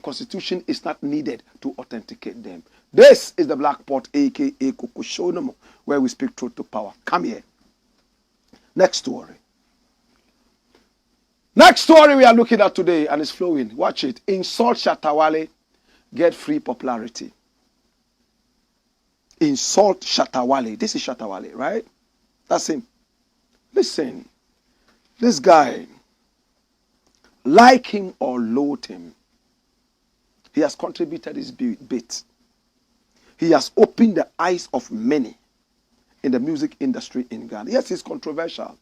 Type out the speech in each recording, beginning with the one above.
Constitution is not needed to authenticate them. This is the Black Pot, aka Kukushonomo, where we speak truth to power. Come here. Next story. Next story we are looking at today, and it's flowing. Watch it. Insult Shatta Wale, get free popularity. Insult Shatta Wale. This is Shatta Wale, right? That's him. Listen. This guy, like him or loathe him, he has contributed his bit. He has opened the eyes of many in the music industry in Ghana. Yes, he's controversial.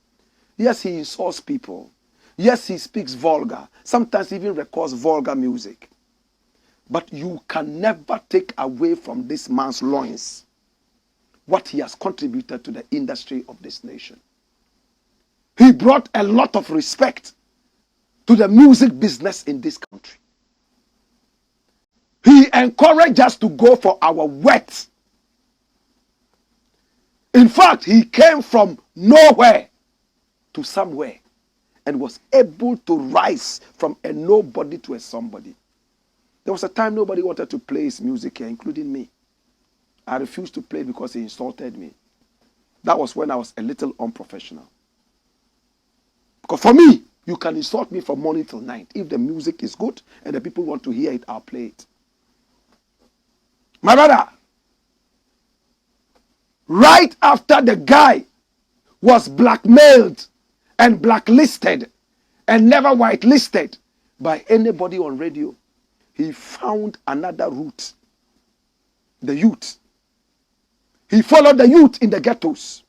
Yes, he insults people. Yes, he speaks vulgar. Sometimes even records vulgar music. But you can never take away from this man's loins what he has contributed to the industry of this nation. He brought a lot of respect to the music business in this country. He encouraged us to go for our worth. In fact, he came from nowhere to somewhere and was able to rise from a nobody to a somebody. There was a time nobody wanted to play his music here, including me. I refused to play because he insulted me. That was when I was a little unprofessional. Because for me, you can insult me from morning till night. If the music is good and the people want to hear it, I'll play it. My brother, right after the guy was blackmailed and blacklisted and never whitelisted by anybody on radio, he found another route. The youth. He followed the youth in the ghettos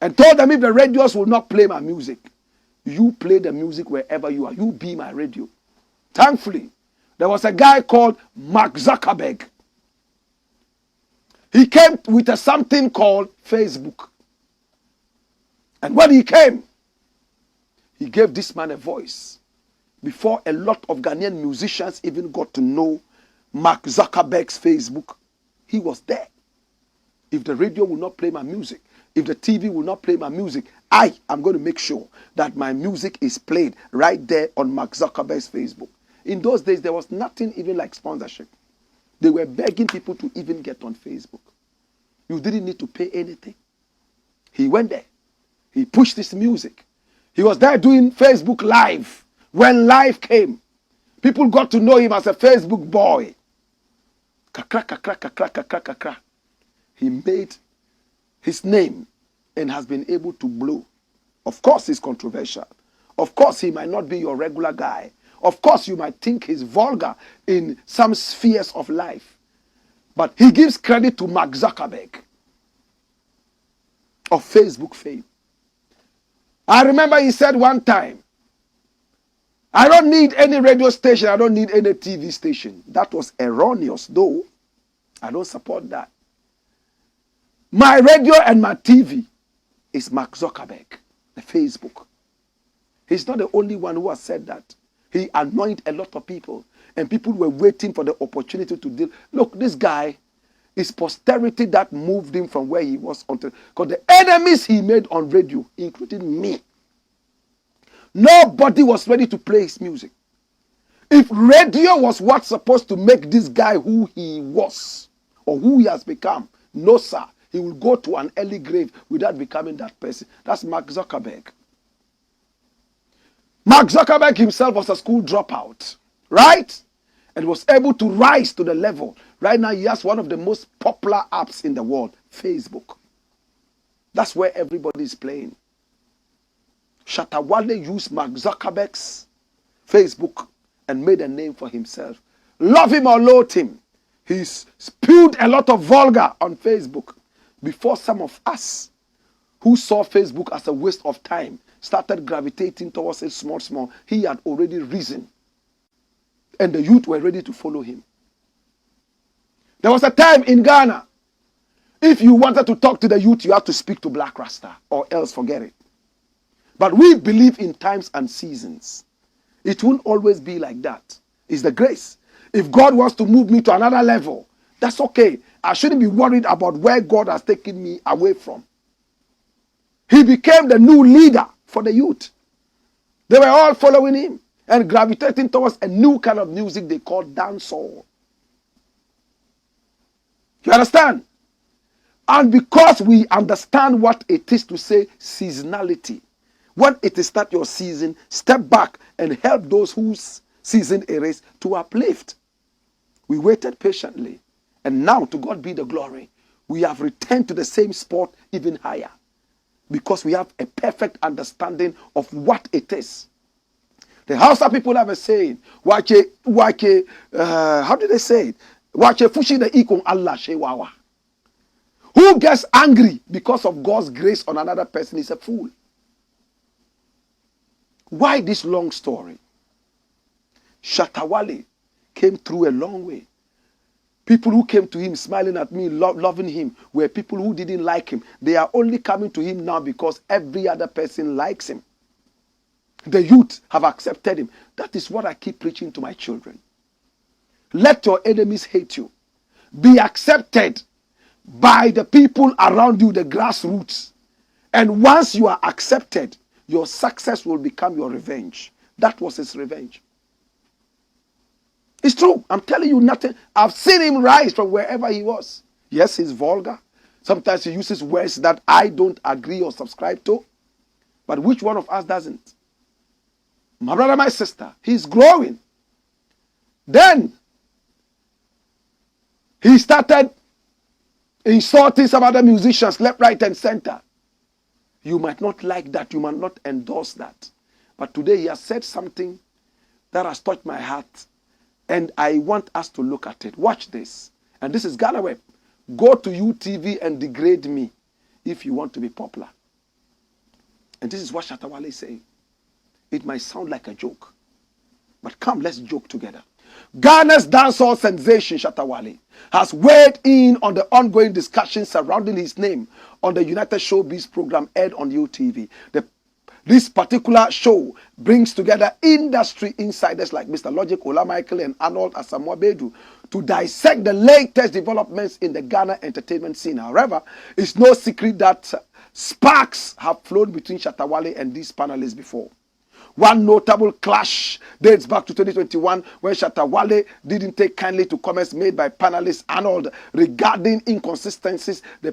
and told them, if the radios will not play my music, you play the music wherever you are. You be my radio. Thankfully, there was a guy called Mark Zuckerberg. He came with something called Facebook. And when he came, he gave this man a voice. Before a lot of Ghanaian musicians even got to know Mark Zuckerberg's Facebook, he was there. If the radio will not play my music, if the TV will not play my music, I am going to make sure that my music is played right there on Mark Zuckerberg's Facebook. In those days, there was nothing even like sponsorship. They were begging people to even get on Facebook. You didn't need to pay anything. He went there. He pushed his music. He was there doing Facebook Live. When live came, people got to know him as a Facebook boy. Kakra, kakra, kakra, kakra, kakra. He made his name and has been able to blow. Of course, he's controversial. Of course, he might not be your regular guy. Of course, you might think he's vulgar in some spheres of life. But he gives credit to Mark Zuckerberg of Facebook fame. I remember he said one time, I don't need any radio station. I don't need any TV station. That was erroneous, though. I don't support that. My radio and my TV is Mark Zuckerberg, the Facebook. He's not the only one who has said that. He anointed a lot of people, and people were waiting for the opportunity to deal. Look, this guy is posterity that moved him from where he was until, because the enemies he made on radio, including me, nobody was ready to play his music. If radio was what's supposed to make this guy who he was or who he has become, no sir, he will go to an early grave without becoming that person. That's Mark Zuckerberg. Mark Zuckerberg himself was a school dropout, right? And was able to rise to the level. Right now, he has one of the most popular apps in the world, Facebook. That's where everybody is playing. Shatta Wale used Mark Zuckerberg's Facebook and made a name for himself. Love him or loathe him, he's spewed a lot of vulgar on Facebook before some of us who saw Facebook as a waste of time started gravitating towards it small. He had already risen. And the youth were ready to follow him. There was a time in Ghana, if you wanted to talk to the youth, you had to speak to Black Rasta, or else forget it. But we believe in times and seasons. It won't always be like that. It's the grace. If God wants to move me to another level, that's okay. I shouldn't be worried about where God has taken me away from. He became the new leader for the youth. They were all following him. and gravitating towards a new kind of music they call dancehall. You understand? And because we understand what it is to say seasonality, when it is not your season, step back and help those whose season it is to uplift. We waited patiently, and now to God be the glory. We have returned to the same spot even higher because we have a perfect understanding of what it is. The Hausa people have a saying, how do they say it? Wache fushi the ikon Allah shewawa. Who gets angry because of God's grace on another person is a fool. Why this long story? Shatta Wale came through a long way. People who came to him smiling at me, loving him, were people who didn't like him. They are only coming to him now because every other person likes him. The youth have accepted him. That is what I keep preaching to my children. Let your enemies hate you. Be accepted by the people around you, the grassroots. And once you are accepted, your success will become your revenge. That was his revenge. It's true. I'm telling you nothing. I've seen him rise from wherever he was. Yes, he's vulgar. Sometimes he uses words that I don't agree or subscribe to. But which one of us doesn't? My brother, my sister, he's growing. Then he started insulting some other musicians left, right, and center. You might not like that. You might not endorse that. But today he has said something that has touched my heart. And I want us to look at it. Watch this. And this is Ghana Web. Go to UTV and degrade me if you want to be popular. And this is what Shatta Wale is saying. It might sound like a joke. But come, let's joke together. Ghana's dancehall sensation, Shatta Wale, has weighed in on the ongoing discussion surrounding his name on the United Showbiz program aired on UTV. This particular show brings together industry insiders like Mr. Logic, Ola Michael, and Arnold Ola Michael to dissect the latest developments in the Ghana entertainment scene. However, it's no secret that sparks have flown between Shatta Wale and these panelists before. One notable clash dates back to 2021 when Shatta Wale didn't take kindly to comments made by panelist Arnold regarding inconsistencies the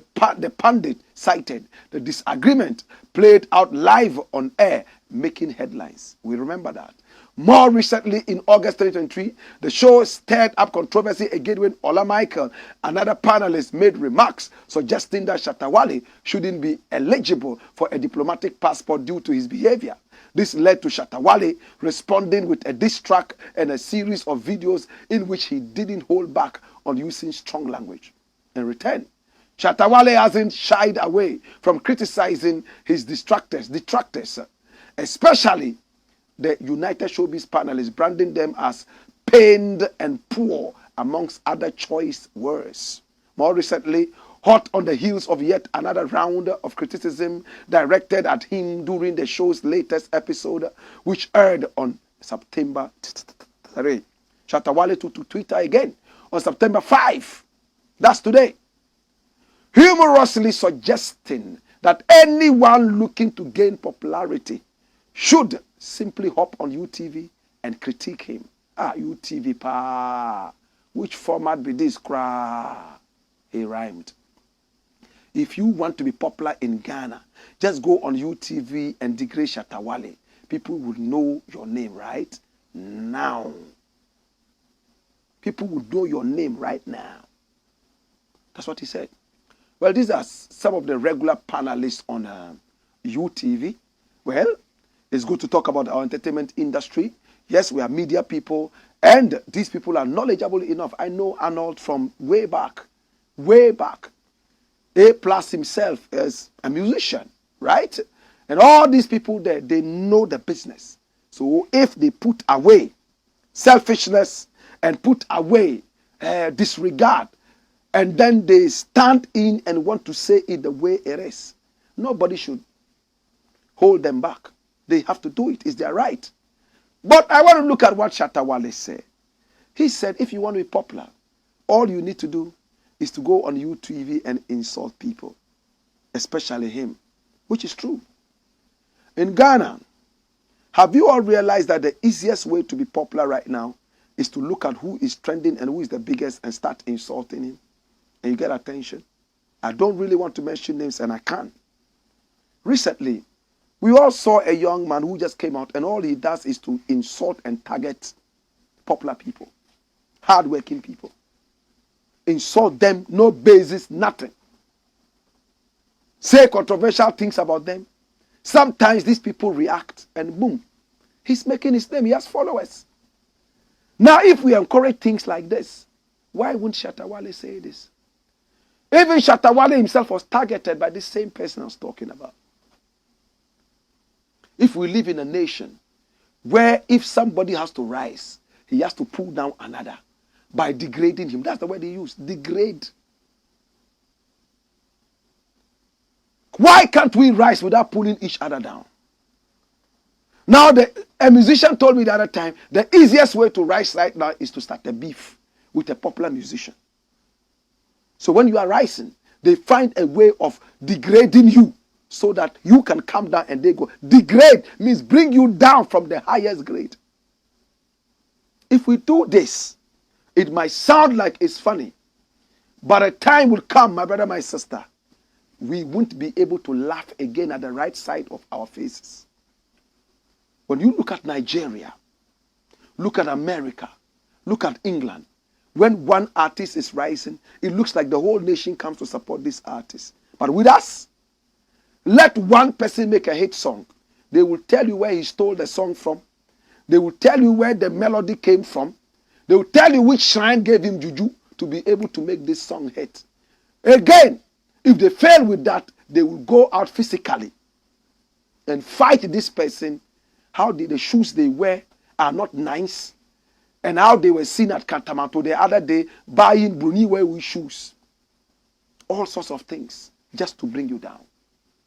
pundit cited. The disagreement played out live on air, making headlines. We remember that. More recently, in August 2023, the show stirred up controversy again when Ola Michael, another panelist, made remarks suggesting that Shatta Wale shouldn't be eligible for a diplomatic passport due to his behavior. This led to Shatta Wale responding with a diss track and a series of videos in which he didn't hold back on using strong language. In return, Shatta Wale hasn't shied away from criticizing his detractors, especially the United Showbiz panelists, branding them as pained and poor, amongst other choice words. More recently, hot on the heels of yet another round of criticism directed at him during the show's latest episode, which aired on September 3. Shatta Wale took to Twitter again on September 5. That's today. Humorously suggesting that anyone looking to gain popularity should simply hop on UTV and critique him. UTV pa. Which format be this? He rhymed. If you want to be popular in Ghana, just go on UTV and degrade Shatta Wale. People would know your name right now. People would know your name right now. That's what he said. Well, these are some of the regular panelists on UTV. Well, it's good to talk about our entertainment industry. Yes, we are media people, and these people are knowledgeable enough. I know Arnold from way back. A+ himself is a musician, right? And all these people there, they know the business. So if they put away selfishness and put away disregard, and then they stand in and want to say it the way it is, nobody should hold them back. They have to do it. It's their right. But I want to look at what Shatta Wale said. He said, if you want to be popular, all you need to do is to go on UTV and insult people, especially him, which is true. In Ghana, Have you all realized that the easiest way to be popular right now is to look at who is trending and who is the biggest and start insulting him? And you get attention. I don't really want to mention names, and I can't. Recently, we all saw a young man who just came out, and all he does is to insult and target popular people, hardworking people. Insult them, no basis, nothing. Say controversial things about them. Sometimes these people react, and boom, he's making his name. He has followers. Now, if we encourage things like this, why wouldn't Shatta Wale say this? Even Shatta Wale himself was targeted by this same person I was talking about. If we live in a nation where if somebody has to rise, he has to pull down another by degrading him. That's the word they use, degrade. Why can't we rise without pulling each other down? Now, a musician told me the other time, the easiest way to rise right now is to start a beef with a popular musician. So when you are rising, they find a way of degrading you so that you can come down and they go. Degrade means bring you down from the highest grade. If we do this, it might sound like it's funny, but a time will come, my brother, my sister, we won't be able to laugh again at the right side of our faces. When you look at Nigeria, look at America, look at England, when one artist is rising, it looks like the whole nation comes to support this artist. But with us, let one person make a hit song. They will tell you where he stole the song from. They will tell you where the melody came from. They will tell you which shrine gave him juju to be able to make this song hit. Again, if they fail with that, they will go out physically and fight this person. How the shoes they wear are not nice. And how they were seen at Kantamanto the other day buying Bruni Wewe shoes. All sorts of things just to bring you down.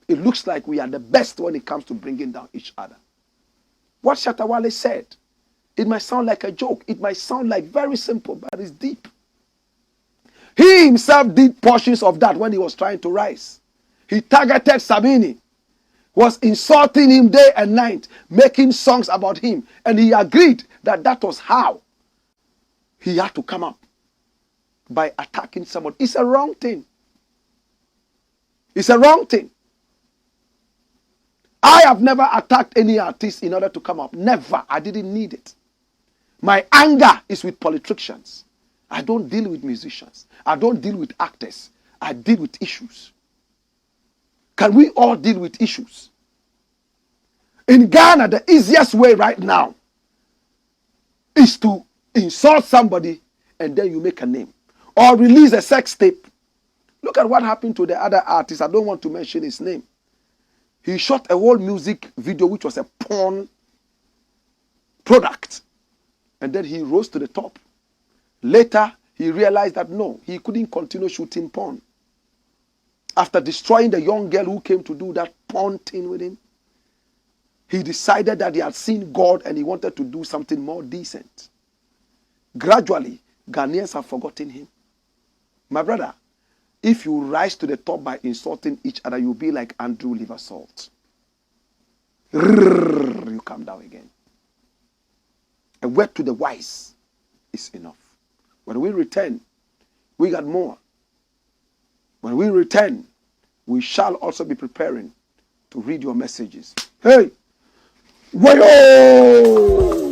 It looks like we are the best when it comes to bringing down each other. What Shatta Wale said, it might sound like a joke. It might sound like very simple, but it's deep. He himself did portions of that when he was trying to rise. He targeted Sabini, was insulting him day and night, making songs about him. And he agreed that that was how he had to come up, by attacking someone. It's a wrong thing. It's a wrong thing. I have never attacked any artist in order to come up. Never. I didn't need it. My anger is with politicians. I don't deal with musicians. I don't deal with actors. I deal with issues. Can we all deal with issues? In Ghana, the easiest way right now is to insult somebody and then you make a name. Or release a sex tape. Look at what happened to the other artist. I don't want to mention his name. He shot a whole music video which was a porn product. And then he rose to the top. Later, he realized that no, he couldn't continue shooting porn. After destroying the young girl who came to do that porn thing with him, he decided that he had seen God and he wanted to do something more decent. Gradually, Ghanaians have forgotten him. My brother, if you rise to the top by insulting each other, you'll be like Andrew Liversalt. You come down again. A word to the wise is enough. When we return, we got more. When we return, we shall also be preparing to read your messages. Hey! Wayo!